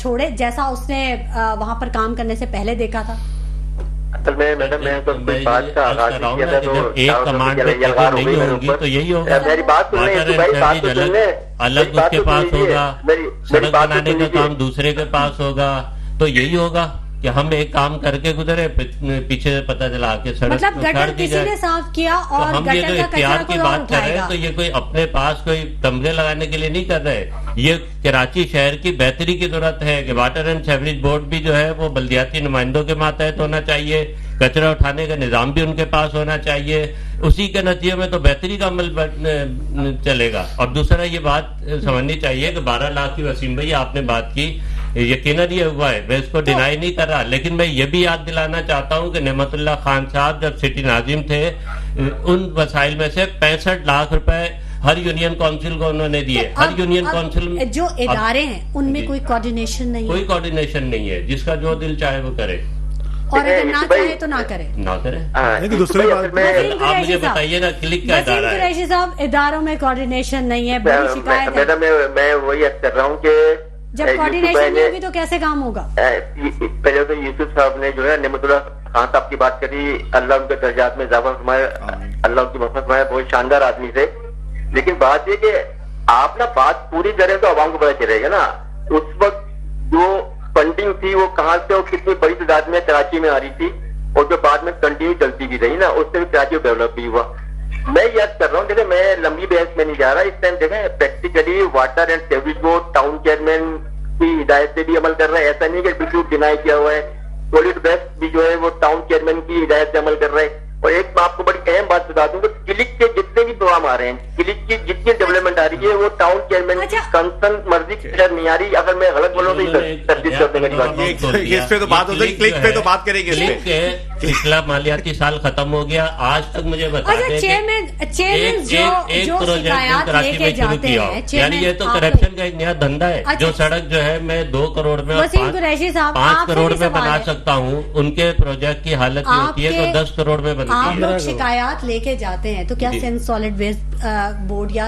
چھوڑے جیسا اس نے وہاں پر کام کرنے سے پہلے دیکھا تھا؟ اصل میں میڈم میں تو بات کا آغاز کیا تھا تو ایک کمانڈ نہیں ہوگی تو یہی ہوگا, میری بات الگ اس کے پاس ہوگا, سڑک بنانے کا کام دوسرے کے پاس ہوگا, تو یہی ہوگا کہ ہم ایک کام کر کے گزرے پیچھے سے پتہ چلا کے سڑک مطلب گٹر کسی نے صاف کیا اور ہم یہ جو اختیار کی بات کر رہے ہیں تو یہ کوئی اپنے پاس کوئی تمغے لگانے کے لیے نہیں کر رہے. یہ کراچی شہر کی بہتری کی ضرورت ہے کہ واٹر اینڈ سیوریج بورڈ بھی جو ہے وہ بلدیاتی نمائندوں کے ماتحت ہونا چاہیے, کچرا اٹھانے کا نظام بھی ان کے پاس ہونا چاہیے, اسی کے نتیجے میں تو بہتری کا عمل چلے گا. اور دوسرا یہ بات سمجھنی چاہیے کہ 12 لاکھ کی وسیم بھائی آپ نے بات کی, یقیناً یہ ہوا ہے, میں اس کو ڈینائی نہیں کر رہا, لیکن میں یہ بھی یاد دلانا چاہتا ہوں کہ نعمت اللہ خان صاحب جب سٹی ناظم تھے ان وسائل میں سے 65 لاکھ روپے ہر یونین کونسل کو انہوں نے دیے. ہر یونین کونسل جو ادارے ہیں ان میں کوئی کوارڈینیشن نہیں ہے, کوئی کوارڈینیشن نہیں ہے, جس کا جو دل چاہے وہ کرے اور اگر نہ چاہے تو نہ کرے, نہ کرے. دوسری بات آپ مجھے بتائیے نا کلک کا ادارہ ہے. قریشی صاحب اداروں میں کوارڈینیشن نہیں ہے, بڑی شکایت ہے. میں وہی عرض کر رہا ہوں کہ جب کوارڈینیشن نہیں ہوگی تو کیسے کام ہوگا؟ پہلے تو یوسف صاحب نے جو ہے نعمت اللہ خان صاحب کی بات کری, اللہ ان کے درجات میں اضافہ فرمائے, اللہ ان کی مفت فرمائے, بہت شاندار آدمی تھے. لیکن بات یہ کہ آپ نا بات پوری کریں تو عوام کو پتا چلے گا نا اس وقت جو فنڈنگ تھی وہ کہاں سے اور کتنی بڑی تعداد میں کراچی میں آ رہی تھی, اور جو بعد میں کنٹینیو چلتی بھی رہی نا, اس سے بھی کراچی ڈیولپ بھی ہوا. میں یاد کر رہا ہوں, دیکھیں میں لمبی بحث میں نہیں جا رہا, اس ٹائم دیکھیں practically water and sewerage board town chairman کی ہدایت سے بھی عمل کر رہا ہے, ایسا نہیں کہ بالکل ڈینائی کیا ہوا ہے. سولڈ ویسٹ بھی جو ہے وہ ٹاؤن چیئرمین کی ہدایت سے عمل کر رہے ہیں. اور ایک میں آپ کو بڑی اہم بات بتا دوں کہ کلک کے جتنے بھی پروگرام آ رہے ہیں, کلک کی جتنی ڈیولپمنٹ آ رہی ہے وہ ٹاؤن چیئرمین کی کنسرن مرضی کی نہیں آ رہی. اگر میں غلط بولوں تو تردید کرنے کی بات اس پہ تو بات ہوتی ہے, کلک پہ تو بات کریں گے. کلک کے پچھلا مالیاتی سال ختم ہو گیا, آج تک مجھے بتا دیں کہ ایک پروجیکٹ کراچی میں شروع کیا ہو, یعنی یہ تو کرپشن کا ایک نیا دھندا ہے. جو سڑک جو ہے میں 2 کروڑ میں 5 کروڑ میں بنا سکتا ہوں, ان کے پروجیکٹ کی حالت یہ ہوتی ہے کہ 10 کروڑ میں بنتی ہے. آپ لوگ شکایات لے کے جاتے ہیں تو کیا سینٹ سالڈ ویسٹ بورڈ یا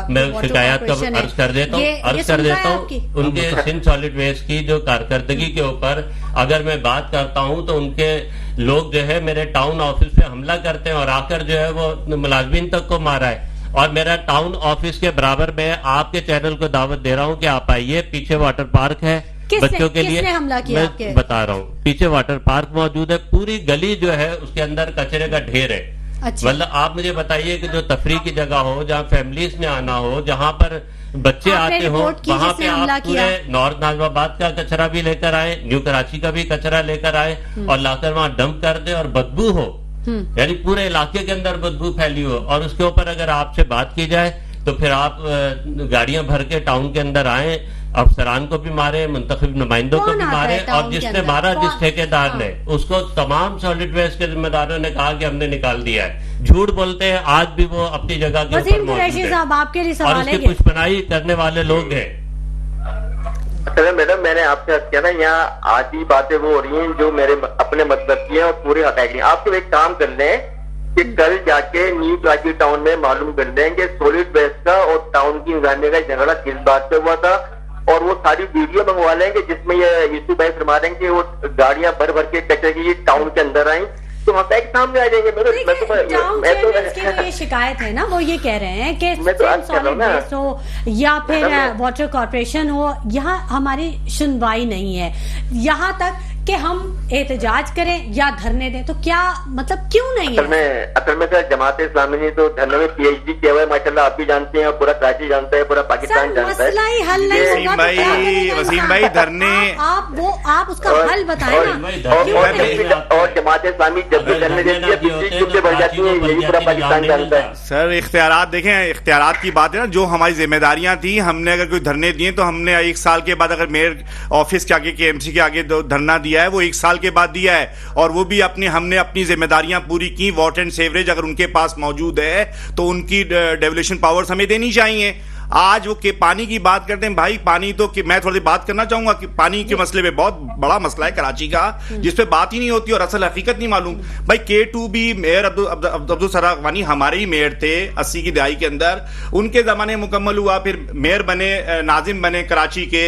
میں شکایات کا عرض کر دیتا ہوں ان کے سندھ سالڈ ویسٹ کی جو کارکردگی کے اوپر اگر میں بات کرتا ہوں تو ان کے لوگ جو ہے میرے ٹاؤن آفس پہ حملہ کرتے ہیں اور آ کر جو ہے وہ ملازمین تک کو مارا ہے. اور میرا ٹاؤن آفس کے برابر میں آپ کے چینل کو دعوت دے رہا ہوں کہ آپ آئیے, پیچھے واٹر پارک ہے بچوں کے لیے, میں بتا رہا ہوں پیچھے واٹر پارک موجود ہے, پوری گلی جو ہے اس کے اندر کچرے کا ڈھیر ہے. مطلب آپ مجھے بتائیے کہ جو تفریح کی جگہ ہو, جہاں فیملیز نے آنا ہو, جہاں پر بچے آتے ہوں, وہاں پہ آپ پورے نارتھ ناظم آباد کا کچرا بھی لے کر آئے, نیو کراچی کا بھی کچرا لے کر آئے اور لا کر وہاں ڈمپ کر دے اور بدبو ہو, یعنی پورے علاقے کے اندر بدبو پھیلی ہو. اور اس کے اوپر اگر آپ سے بات کی جائے تو پھر آپ گاڑیاں بھر کے ٹاؤن کے اندر آئیں, افسران کو بھی مارے, منتخب نمائندوں کو بھی مارے, اور جس نے مارا جس ٹھیکیدار نے اس کو تمام سالڈ ویسٹ کے ذمہ داروں نے کہا کہ ہم نے نکال دیا ہے. جھوٹ بولتے ہیں, آج بھی وہ اپنی جگہ کے اوپر موجود ہے اور اس کی پشپنائی کرنے والے لوگ ہیں. میڈم میں نے آپ سے کیا نا, یہاں آدھی باتیں وہ ہو رہی ہیں جو میرے اپنے مطلب کی ہیں اور پورے حقائق ہیں. آپ کو ایک کام کر لیں کہ کل جا کے نیو کراچی ٹاؤن میں معلوم کر لیں کہ سولڈ ویسٹ کا اور ٹاؤن کی انتظامیہ کا جھگڑا کس بات پہ ہوا تھا, اور وہ ساری ویڈیو منگوا لیں گے جس میں یہ یوسف بھائی فرما رہے ہیں کہ وہ گاڑیاں بھر بھر کے کچرے کی ٹاؤن کے اندر آئیں. تو مسائل سامنے آ جائیں گے. ٹاؤن چیئرمین کی جو یہ شکایت ہے نا وہ یہ کہہ رہے ہیں کہ سالڈ ویسٹ ہو یا پھر واٹر کارپوریشن ہو, یہاں ہماری سنوائی نہیں ہے, یہاں تک کہ ہم احتجاج کریں یا دھرنے دیں, تو کیا مطلب کیوں نہیں ہے؟ اصل میں سر جماعت اسلامی نے تو دھرنے میں پی ایچ ڈی کیا ہوا ہے ماشاء اللہ, آپ بھی جانتے ہیں اور پورا کراچی جانتا ہے, پورا پاکستان جانتا ہے. مسئلہ ہی حل نہیں ہوگا. وسیم بھائی دھرنے آپ اس کا حل بتائیں نا. اور جماعت اسلامی جب بھی دھرنے دیتی ہے چپ سے بڑھ جاتی ہے, یہی پورا پاکستان جانتا ہے. سر اختیارات دیکھیں, اختیارات کی بات ہے نا, جو ہماری ذمہ داریاں تھیں, ہم نے اگر کوئی دھرنے دیے تو ہم نے 1 سال کے بعد اگر میئر آفس کے آگے کے ایم سی کے آگے دھرنا دیا ہے وہ 1 سال کے بعد دیا ہے, اور وہ بھی ہم نے اپنی ذمہ داریاں پوری کی. واٹر اینڈ سیوریج اگر ان کے پاس موجود ہے تو ان کی ڈیولیشن پاورز ہمیں دینی چاہیے. آج وہ کہ پانی کی بات کرتے ہیں بھائی, پانی تو میں تھوڑی بات کرنا چاہوں گا کہ پانی کے مسئلے پہ بہت بڑا مسئلہ ہے کراچی کا, جس پہ بات ہی نہیں ہوتی اور اصل حقیقت نہیں معلوم. بھائی K2 بھی میئر عبدالسرا غنی ہمارے ہی میئر تھے 80 کی دہائی کے اندر, ان کے زمانے مکمل ہوا, پھر میئر بنے ناظم بنے کراچی کے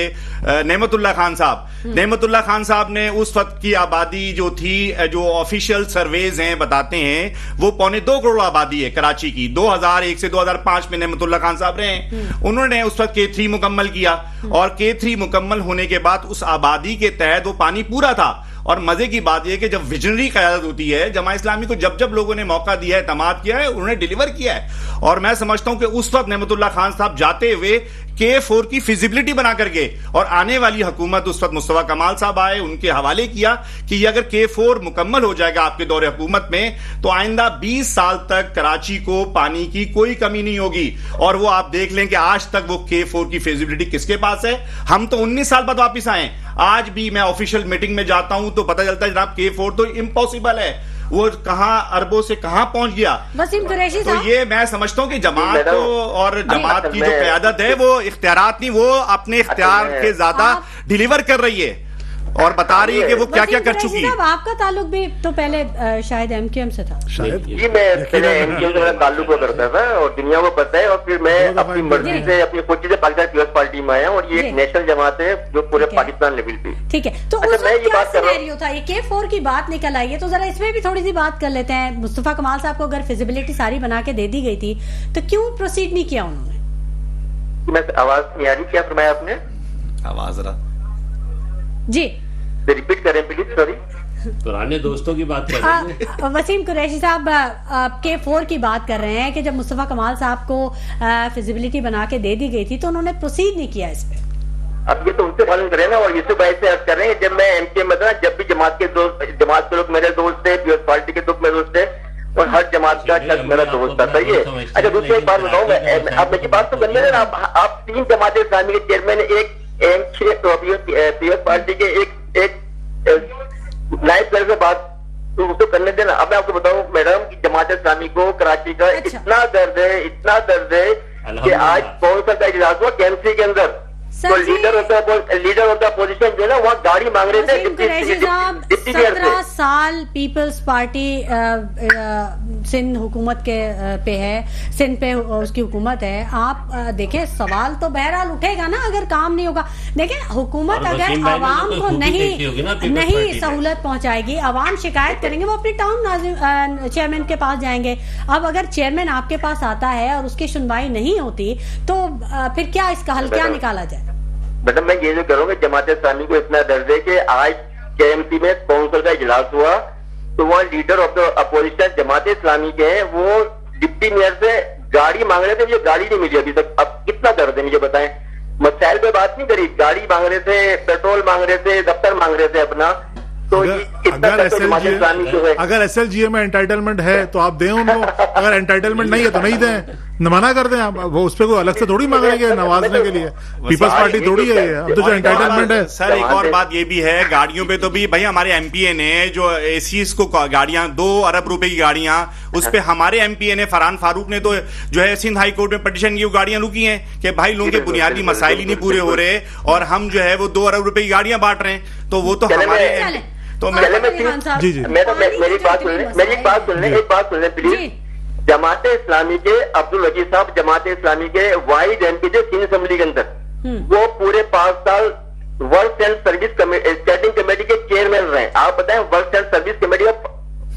نعمت اللہ خان صاحب. نعمت اللہ خان صاحب نے اس وقت کی آبادی جو تھی, جو آفیشیل سرویز ہیں بتاتے ہیں وہ 2.25 کروڑ آبادی ہے کراچی کی. 2001 سے 2005 میں نعمت اللہ خان صاحب رہے ہیں, انہوں نے اس وقت K3 مکمل کیا, اور K3 مکمل ہونے کے بعد اس آبادی کے تحت وہ پانی پورا تھا. اور مزے کی بات یہ کہ جب ویژنری قیادت ہوتی ہے, جماعت اسلامی کو جب لوگوں نے موقع دیا ہے, اعتماد کیا ہے, انہوں نے ڈیلیور کیا ہے. اور میں سمجھتا ہوں کہ اس وقت نعمت اللہ خان صاحب جاتے ہوئے K4 کی فیزیبلٹی بنا کر کے, اور آنے والی حکومت اس وقت مصطفیٰ کمال صاحب آئے, ان کے حوالے کیا کہ یہ اگر K4 مکمل ہو جائے گا آپ کے دور حکومت میں تو آئندہ 20 سال تک کراچی کو پانی کی کوئی کمی نہیں ہوگی. اور وہ آپ دیکھ لیں کہ آج تک وہ K4 کی فیزیبلٹی کس کے پاس ہے. ہم تو 19 سال بعد واپس آئے, آج بھی میں آفیشیل میٹنگ میں جاتا ہوں تو پتہ چلتا ہے جناب K4 تو امپاسبل ہے, وہ کہاں اربوں سے کہاں پہنچ گیا. وسیم قریشی تو یہ میں سمجھتا ہوں کہ جماعت اور جماعت کی جو قیادت ہے وہ اختیارات نہیں, وہ اپنے اختیار کے زیادہ ڈیلیور کر رہی ہے اور بتا رہی ہے کہ وہ کیا کیا کر چکی ہے. آپ کا تعلق بھی تو پہلے شاید ایم کیو ایم سے تھا. جی میں پہلے ایم کیو ایم سے تعلق کرتا تھا اور دنیا کو پتہ ہے, اور پھر میں اپنی مرضی سے اپنی خوشی سے پاکستان پیپلز پارٹی میں آیا, اور یہ ایک نیشنل جماعت ہے جو پورے پاکستان لیول پہ. ٹھیک ہے, تو اس وقت کیا سینیریو تھا, یہ K4 کی بات نکل آئی ہے تو ذرا اس میں بھی تھوڑی سی بات کر لیتے ہیں. مصطفیٰ کمال صاحب کو اگر فیزیبلٹی ساری بنا کے دے دی گئی تھی تو کیوں پروسیڈ نہیں کیا انہوں نے؟ میں آواز نہیں آ رہی, کیا فرمایا آپ نے؟ آواز ذرا جی ریپیٹ کریں پلیز, سوری. پرانے دوستوں کی بات کر رہے ہیں. وسیم قریشی صاحب K4 کی بات کر رہے ہیں کہ جب مصطفیٰ کمال صاحب کو فیزیبلٹی بنا کے دے دی گئی تھی تو انہوں نے پروسیڈ نہیں کیا اس پہ. اب یہ تو ان سے معلوم کریں نا, اور یوسف بھائی سے عرض کر رہے ہیں جب میں ایم کے میں تھا, جب بھی جماعت کے لوگ میرے دوست تھے, پیپلز پارٹی کے لوگ میرے دوست تھے, اور ہر جماعت کا شخص میرا دوست تھا. صحیح ہے. اچھا دوسری ایک بات بتاؤں میں, آپ میری بات تو کرنے دیں نا. آپ 3 جماعت اسلامی کے چیئرمین, ایک پیپلز پارٹی کے ایک لائف سے بات تو اس کو کرنے دینا. اب میں آپ کو بتاؤں میڈم کہ جماعت اسلامی کو کراچی کا اتنا درد ہے کہ آج کونسل کا اجلاس ہوا KMC کے اندر, تو لیڈر ہوتا اپوزیشن جو ہے نا وہاں گاڑی مانگ رہے تھے. 17 سال پیپلز پارٹی سندھ حکومت کے پہ ہے, سندھ پہ اس کی حکومت ہے. آپ دیکھیں سوال تو بہرحال اٹھے گا نا اگر کام نہیں ہوگا. دیکھیں حکومت اگر عوام کو نہیں سہولت پہنچائے گی, عوام شکایت کریں گے, وہ اپنے ٹاؤن چیئرمین کے پاس جائیں گے. اب اگر چیئرمین آپ کے پاس آتا ہے اور اس کی سنوائی نہیں ہوتی تو پھر کیا اس کا حل کیا نکالا جائے؟ میڈم میں یہ جو کروں گا, جماعت اسلامی کو اتنا درد ہے کہ آج KMC میں کونسل کا اجلاس ہوا تو وہاں leader of the opposition Jamaat Islami کے ہیں, وہ ڈپٹی میئر سے گاڑی مانگ رہے تھے, مجھے گاڑی نہیں ملی ابھی تک. اب کتنا درد ہے مجھے بتائیں. مسائل پہ بات نہیں کری, گاڑی مانگ رہے تھے, پیٹرول مانگ رہے تھے, دفتر مانگ رہے تھے اپنا. تو اگر SLGA میں انٹائٹلمنٹ ہے تو آپ دیں ان کو, اگر انٹائٹلمنٹ نہیں ہے تو نہیں دیں, منع کر دیں. وہ اس پہ کوئی الگ سے تھوڑی مانگ رہے گے نوازنے کے لیے, پیپلز پارٹی تھوڑی ہے. اب تو جو انٹائٹلمنٹ ہے. سر ایک اور بات یہ بھی ہے, گاڑیوں پہ تو بھی بھائی ہمارے MPA نے جو ACs کو گاڑیاں 2 ارب روپے کی گاڑیاں, اس پہ ہمارے MPA نے فرحان فاروق نے تو جو ہے سندھ ہائی کورٹ میں پٹیشن کی گاڑیاں رکی ہیں کہ بھائی لوگوں کے بنیادی مسائل ہی نہیں پورے ہو رہے اور ہم جو ہے وہ 2 ارب روپے کی گاڑیاں بانٹ رہے ہیں. تو وہ تو ہمارے تو میری بات سن لیں پلیز. جماعت اسلامی کے عبدالوجید صاحب جماعت اسلامی کے واحد MP تھے سندھ اسمبلی کے اندر, وہ پورے 5 سال works and service standing committee کے چیئرمین رہے. آپ بتائیں ورکس اینڈ سروس کمیٹی کا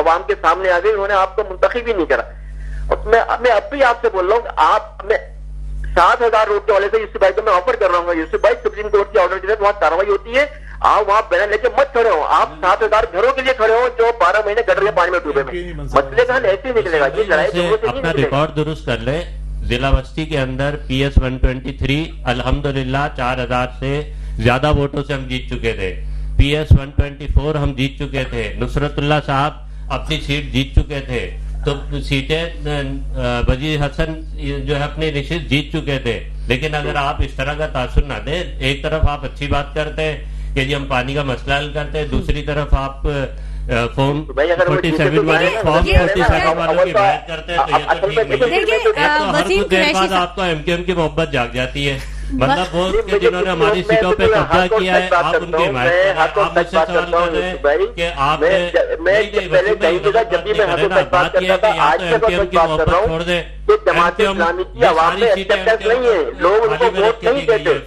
عوام کے سامنے آ گئی, انہوں نے آپ کو منتخب ہی نہیں کرا. اور میں اب بھی آپ سے بول رہا ہوں کہ آپ میں 7,000 روڈ کے والے سے یوسف بھائی کو میں آفر کر رہا ہوں, یوسف بھائی سپریم کورٹ کی آرڈر کے تحت وہاں کاروائی ہوتی ہے, آپ وہاں بیان لے کے مت کھڑے ہو, آپ 7,000 گھروں کے لیے کھڑے ہو جو 12 مہینے گٹر کے پانی میں ڈوبے میں. مسئلے کا حل ایسے ہی نکلے گا, یہ لڑائی سے اپنا ریکارڈ درست کر لیں. ضلع بستی کے اندر PS 123 الحمدللہ 4,000 سے زیادہ ووٹوں سے ہم جیت چکے تھے. PS 124 ہم جیت چکے تھے. نصرت اللہ صاحب اپنی سیٹ جیت چکے تھے. تو سیٹیں وزیر حسن جو ہے اپنی نشست جیت چکے تھے. لیکن اگر آپ اس طرح کا تاثر نہ دیں, ایک طرف آپ اچھی بات کرتے ہیں کہ جی ہم پانی کا مسئلہ حل کرتے ہیں, دوسری طرف آپ فارم 47 والوں کی حمایت کرتے ہیں, تو یہ تو ٹھیک نہیں ہے. ہر کچھ دیر بعد آپ کو MKM کی محبت جاگ جاتی ہے. مطلب وہ کہ جنہوں نے ہماری سیٹوں پہ قبضہ کیا ہے آپ ان کی حمایت کریں. آپ مجھ سے سوال کر رہے ہیں کہ آپ بات یہ ہے کہ یا تو MKM کی محبت چھوڑ دیں,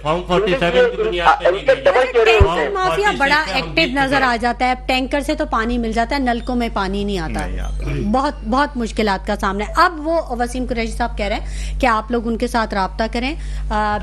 فارم 47 کی بنیاد ٹینکر مافیا بڑا ایکٹیو نظر آ جاتا ہے. ٹینکر سے تو پانی مل جاتا ہے, نلکوں میں پانی نہیں آتا, بہت بہت مشکلات کا سامنا ہے. اب وہ وسیم قریشی صاحب کہہ رہے ہیں کہ آپ لوگ ان کے ساتھ رابطہ کریں,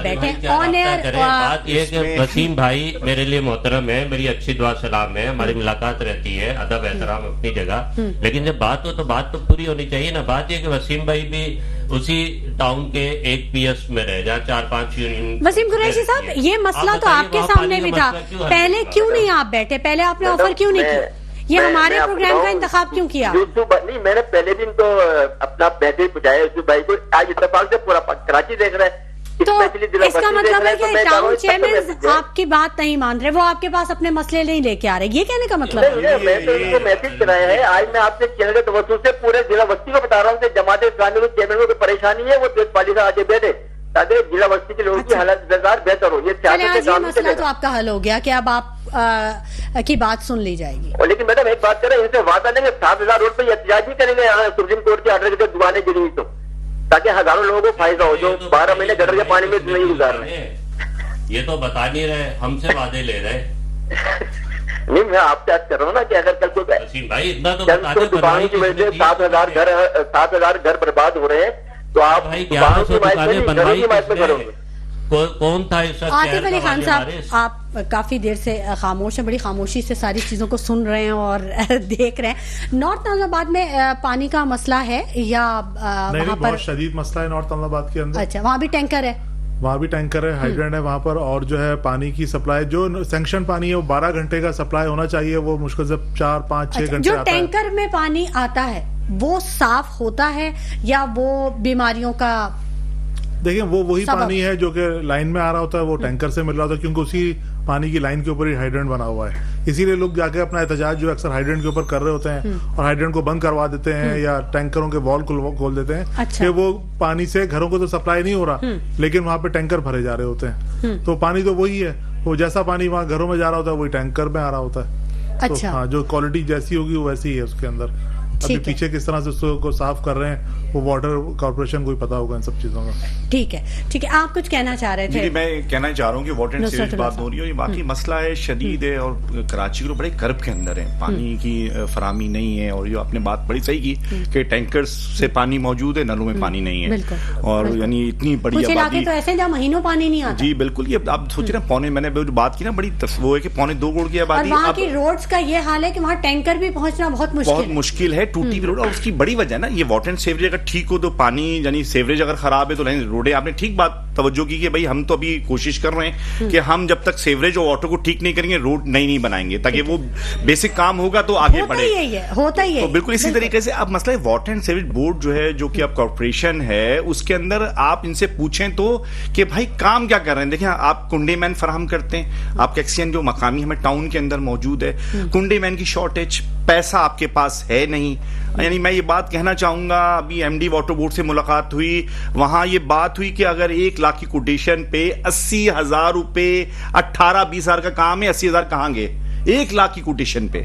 بیٹھیں آن ایئر. بات یہ کہ وسیم بھائی میرے لیے محترم ہے, میری اچھی دعا سلام ہے, ہماری ملاقات رہتی ہے, ادب احترام اپنی جگہ, لیکن جب بات ہو تو بات تو پوری ہونی چاہیے نا. بات یہ کہ وسیم بھائی بھی اسی ٹاؤن کے ایک PS میں رہے جہاں 4-5 یونین. وسیم قریشی صاحب یہ مسئلہ تو آپ کے سامنے بھی تھا, پہلے کیوں نہیں آپ بیٹھے, پہلے آپ نے آفر کیوں نہیں کیا, یہ ہمارے پروگرام کا انتخاب کیوں کیا؟ نہیں, میں نے پہلے دن تو اپنا میسج پہنچایا یوسف بھائی کو, آج اتفاق سے پورا کراچی دیکھ رہے ہیں. تو اس کا مطلب ہے کہ ٹاؤن چیئرمین آپ کی بات نہیں مان رہے, وہ آپ کے پاس اپنے مسئلے نہیں لے کے آ رہے, یہ کہنے کا مطلب ہے؟ میں تو ان کو میسج کرایا ہے. آج میں آپ سے چینل کے توسط سے پورے ضلع بستی کو بتا رہا ہوں کہ جماعت اسلامی کے چیئرمین کو پریشانی ہے, وہ دیش پالی سے آگے بیٹھے تاکہ ضلع بستی کے لوگوں کی حالت بہتر ہو. یہ مسئلہ تو آپ کا حل ہو گیا کہ اب آپ کی بات سن لی جائے گی. لیکن میڈم ایک بات کریں, ان سے وعدہ لیں گے 7,000 روڈ پہ احتجاج نہیں کریں گے سپریم کورٹ کے آرڈر کے تحت دکانیں گری ہوئی تو, تاکہ ہزاروں لوگوں کو فائدہ ہو جو 12 مہینے گٹر کے پانی میں نہیں گزار رہے ہیں. یہ تو بتا نہیں رہے, ہم سے وعدے لے رہے. نہیں, میں آپ سے عرض کر رہا ہوں نا کہ اگر کل کو دکانوں کی وجہ سے 7,000 گھر برباد ہو رہے ہیں تو آپ کون تھا عاطف علی خان صاحب, آپ کافی دیر سے خاموش ہیں, بڑی خاموشی سے ساری چیزوں کو سن رہے ہیں اور دیکھ رہے ہیں. نارتھ نازم آباد میں پانی کا مسئلہ ہے یا وہاں پر بہت شدید مسئلہ ہے نارتھ نازم آباد کے اندر؟ اچھا, وہاں بھی ٹینکر ہے؟ وہاں بھی ٹینکر ہے, ہائیڈرنٹ ہے وہاں پر, اور جو ہے پانی کی سپلائی جو سینکشن پانی ہے وہ 12 گھنٹے کا سپلائی ہونا چاہیے, وہ مشکل سے 4-5-6 گھنٹے. جو ٹینکر میں پانی آتا ہے وہ صاف ہوتا ہے یا وہ بیماریوں کا؟ دیکھیں وہ وہی پانی ہے جو کہ لائن میں آ رہا ہوتا ہے, وہ ٹینکر سے مل رہا ہوتا ہے, کیونکہ اسی پانی کی لائن کے اوپر ہی ہائیڈرنٹ بنا ہوا ہے. اسی لیے لوگ جا کے اپنا احتجاج جو اکثر ہائیڈرنٹ کے اوپر کر رہے ہوتے ہیں اور ہائیڈرنٹ کو بند کروا دیتے ہیں یا ٹینکروں کے وال کھول دیتے ہیں کہ وہ پانی سے گھروں کو تو سپلائی نہیں ہو رہا, لیکن وہاں پہ ٹینکر بھرے جا رہے ہوتے ہیں. تو پانی تو وہی ہے, وہ جیسا پانی وہاں گھروں میں جا رہا ہوتا ہے وہی ٹینکر میں آ رہا ہوتا ہے. ہاں, جو کوالٹی جیسی ہوگی وہ ویسی ہے اس کے اندر. ابھی پیچھے کس طرح سے اس کو صاف کر رہے ہیں وہ واٹر کارپوریشن کو ہی پتا ہوگا ان سب چیزوں کا. ٹھیک ہے, ٹھیک ہے, آپ کچھ کہنا چاہ رہے تھے؟ جی, میں کہنا چاہ رہا ہوں کہ واٹر اینڈ سیوریج بات ہو رہی ہے, یہ باقی مسئلہ ہے شدید ہے اور کراچی کو بڑے کرب کے اندر ہے, پانی کی فراہمی نہیں ہے. اور یہ آپ نے بات بڑی صحیح کی کہ ٹینکر سے پانی موجود ہے, نلوں میں پانی نہیں ہے, اور یعنی اتنی بڑی آبادی تو ایسے جہاں مہینوں پانی نہیں آتا. جی بالکل, یہ آپ سوچ رہے ہیں پونے, میں نے بات کی نا, بڑی وہ ہے کہ 2.25 کروڑ کی آبادی, وہاں کی روڈز کا یہ حال ہے کہ وہاں ٹینکر بھی پہنچنا بہت مشکل ہے, ٹوٹی ہوئی روڈ. اور اس کی بڑی وجہ نا یہ واٹر اینڈ سیوریج اگر ٹھیک ہو تو پانی, یعنی سیوریج اگر خراب ہے تو روڈیں, آپ نے ٹھیک بات توجہ کی کہ بھائی ہم تو ابھی کوشش کر رہے ہیں کہ ہم جب تک سیوریج اور واٹر کو ٹھیک نہیں کریں گے روڈ نہیں بنائیں گے, تاکہ وہ بیسک کام ہوگا تو آگے بڑھے. ہوتا ہی ہے بالکل اسی طریقے سے. اب مسئلہ واٹر اینڈ سیوریج بورڈ جو ہے, جو کہ اب کارپوریشن ہے, اس کے اندر آپ ان سے پوچھیں تو کہ بھائی کام کیا کر رہے ہیں. دیکھیں آپ کنڈے مین فراہم کرتے ہیں, آپ کا ایکسچینج جو مقامی ہمیں ٹاؤن کے اندر موجود ہے, کنڈے مین کی شارٹیج, پیسہ آپ کے پاس ہے نہیں. یعنی میں یہ بات کہنا چاہوں گا, ابھی ایم ڈی واٹر بورڈ سے ملاقات ہوئی, وہاں یہ بات ہوئی کہ اگر 1 لاکھ کی کوٹیشن پہ 80,000 روپے 18-20 ہزار کا کام ہے, 80,000 کہاں گئے 1 لاکھ کی کوٹیشن پہ.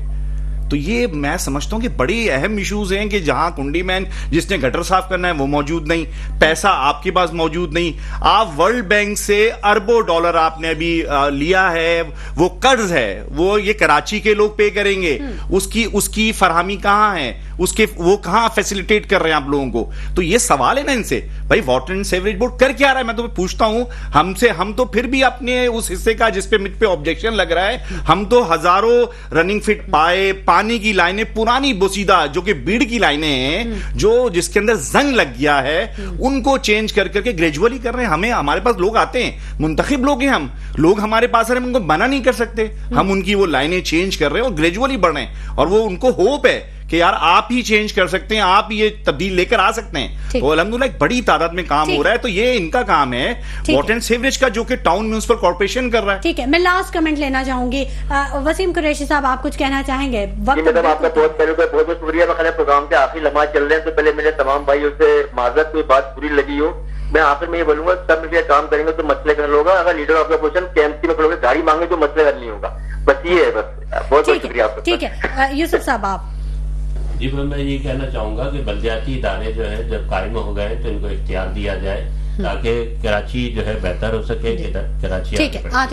تو یہ میں سمجھتا ہوں کہ بڑی اہم ایشوز ہیں کہ جہاں کنڈی مین جس نے گٹر صاف کرنا ہے وہ موجود نہیں, پیسہ آپ کے پاس موجود نہیں, آپ ورلڈ بینک سے اربوں ڈالر آپ نے ابھی لیا ہے, وہ قرض ہے, وہ یہ کراچی کے لوگ پے کریں گے, اس کی فراہمی کہاں ہے, وہ کہاں فیسیلیٹیٹ کر رہے ہیں آپ لوگوں کو. تو یہ سوال ہے نا ان سے, بھائی واٹر اینڈ سیوریج بورڈ کر کیا رہا ہے؟ میں تو پوچھتا ہوں, ہم تو پھر بھی اپنے اس حصے کا جس پہ مجھ پہ آبجیکشن لگ رہا ہے, ہم تو ہزاروں رننگ فٹ پائے, پانی کی لائنیں پرانی بوسیدہ جو کہ بیڑ کی لائنیں ہیں, جس کے اندر زنگ لگ گیا ہے, ان کو چینج کر کے گریجولی کر رہے ہیں. ہمارے پاس لوگ آتے ہیں, منتخب لوگ ہیں, ہم لوگ ہمارے پاس ہم ان کو منع نہیں کر سکتے, ہم ان کی وہ لائنیں چینج کر رہے ہیں اور گریجولی بڑھ رہے ہیں, اور وہ ان کو ہوپ ہے کہ یار آپ ہی چینج کر سکتے ہیں, آپ یہ تبدیل لے کر آ سکتے ہیں. تو الحمدللہ ایک بڑی تعداد میں کام ہو رہا ہے, تو یہ ان کا کام ہے واٹر اینڈ سیوریج کا, جو کہ ٹاؤن میونسپل کارپوریشن کر رہا ہے. ٹھیک ہے, میں لاسٹ کمنٹ لینا چاہوں گی. وسیم قریشی صاحب, آپ کچھ کہنا چاہیں گے؟ مطلب آپ کا بہت بہت شکریہ. میں پروگرام کے آخری لمحات چل رہے ہیں, تو پہلے میرے تمام بھائیوں سے معذرت, کوئی بات بری لگی ہو. میں آخر میں یہ بولوں گا, سب مل کے کام کریں گے تو مسئلے حل ہوگا. اگر leader of the opposition KMC میں کھڑو گے گاڑی مانگے تو مسئلے حل نہیں ہوگا. بس یہ ہے, بس بہت بہت شکریہ آپ کا. ٹھیک ہے, یوسف صاحب آپ. جی میں یہ کہنا چاہوں گا کہ بلدیاتی ادارے جو ہے جب قائم ہو گئے تو ان کو اختیار دیا جائے تاکہ کراچی جو ہے بہتر ہو سکے. کراچی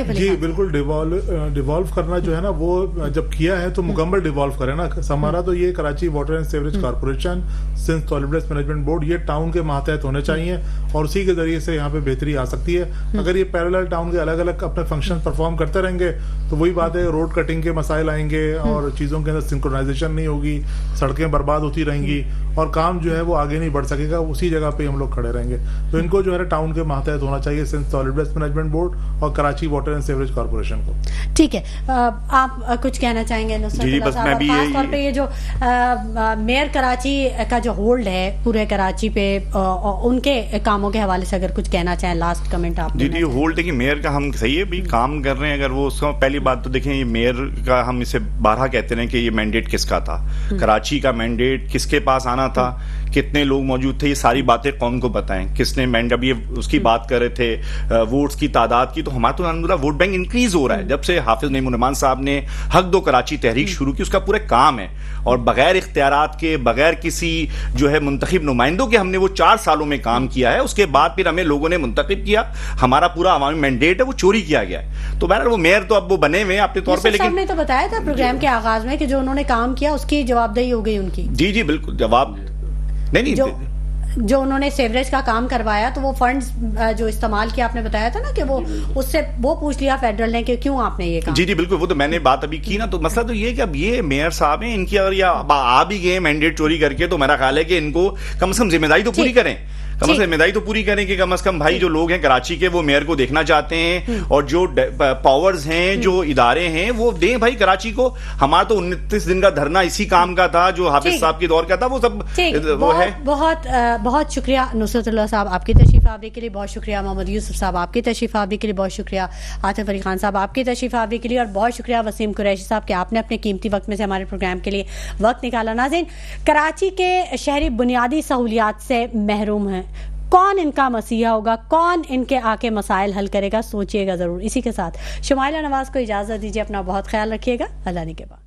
جی بالکل ڈیوالو کرنا جو ہے نا, وہ جب کیا ہے تو مکمل ڈیوالو کرے نا. ہمارا تو یہ Karachi water and sewerage corporation سنس سالڈ ویسٹ مینجمنٹ بورڈ یہ ٹاؤن کے ماتحت ہونے چاہیے, اور اسی کے ذریعے سے یہاں پہ بہتری آ سکتی ہے. اگر یہ پیرالل ٹاؤن کے الگ الگ اپنے فنکشن پرفارم کرتے رہیں گے تو وہی بات ہے, روڈ کٹنگ کے مسائل آئیں گے اور چیزوں کے اندر سنکرونائزیشن نہیں ہوگی, سڑکیں برباد ہوتی رہیں گی اور کام جو ہے وہ آگے نہیں بڑھ سکے گا, اسی جگہ پہ ہم لوگ کھڑے رہیں گے. تو ان کو جو ہے ٹاؤن کے ماتحت ہونا چاہیے Sindh solid waste management board اور Karachi water and sewerage corporation کو. ٹھیک ہے, آپ کچھ کہنا چاہیں گے نصرت اللہ صاحب؟ خاص طور پہ یہ جو میئر کراچی کا جو ہولڈ ہے پورے کراچی پہ, ان کے کاموں کے حوالے سے اگر کچھ کہنا چاہیں, لاسٹ کمنٹ آپ. جی ہولڈ ہے کہ میئر کا ہم صحیح ہے بھی کام کر رہے ہیں. اگر وہ اس کا پہلی بات تو دیکھیں, یہ میئر کا ہم اسے بارہا کہتے ہیں کہ یہ مینڈیٹ کس کا تھا, کراچی کا مینڈیٹ کس کے پاس آنا تھا, کتنے لوگ موجود تھے, یہ ساری باتیں قوم کو بتائیں. کس نے مینڈ, اب یہ اس کی بات کر رہے تھے ووٹس کی تعداد کی, تو ہمارا تو الحمدللہ ووٹ بینک انکریز ہو رہا ہے جب سے حافظ نعیم الرحمان صاحب نے حق دو کراچی تحریک شروع کی. اس کا پورا کام ہے, اور بغیر اختیارات کے, بغیر کسی جو ہے منتخب نمائندوں کے ہم نے وہ 4 سالوں میں کام کیا ہے. اس کے بعد پھر ہمیں لوگوں نے منتخب کیا, ہمارا پورا عوامی مینڈیٹ ہے وہ چوری کیا گیا ہے. تو بہرحال وہ میئر تو اب وہ بنے ہوئے ہیں اپنے طور پہ, لیکن نے تو بتایا تھا پروگرام کے آغاز میں کہ جو انہوں نے کام کیا اس کی جواب دہی ہو گئی ان کی. جی بالکل جواب نہیں, جو انہوں نے سیوریج کا کام کروایا تو وہ فنڈز جو استعمال کیا, آپ نے بتایا تھا نا کہ وہ اس سے وہ پوچھ لیا فیڈرل نے کہ کیوں آپ نے یہ کام. جی بالکل, وہ تو میں نے بات ابھی کی نا. تو مسئلہ تو یہ ہے کہ اب یہ میئر صاحب ہیں, ان کی اگر آ بھی گئے مینڈیٹ چوری کر کے, تو میرا خیال ہے کہ ان کو کم از کم ذمہ داری تو پوری کریں, کم از کم ذمہ داری تو پوری کریں کہ کم از کم بھائی جو لوگ ہیں کراچی کے وہ میئر کو دیکھنا چاہتے ہیں, اور جو پاورز ہیں جو ادارے ہیں وہ دیں بھائی کراچی کو. ہمارا تو 29 دن کا دھرنا اسی کام کا تھا جو حافظ صاحب کے دور کا تھا, وہ سب وہ ہے. بہت شکریہ نصرت اللہ صاحب آپ کی تشریف آوری کے لیے, بہت شکریہ محمد یوسف صاحب آپ کی تشریف آوری کے لیے, بہت شکریہ عاطف علی خان صاحب آپ کی تشریف آوری کے لیے, اور بہت شکریہ وسیم قریشی صاحب کہ آپ نے اپنے قیمتی وقت میں سے ہمارے پروگرام کے لیے وقت نکالا. ناظرین, کراچی کے شہری بنیادی سہولیات سے محروم ہیں, کون ان کا مسیحا ہوگا, کون ان کے آ کے مسائل حل کرے گا, سوچیے گا ضرور. اسی کے ساتھ شمائلہ نواز کو اجازت دیجیے, اپنا بہت خیال رکھیے گا, اللہ نے کے بعد.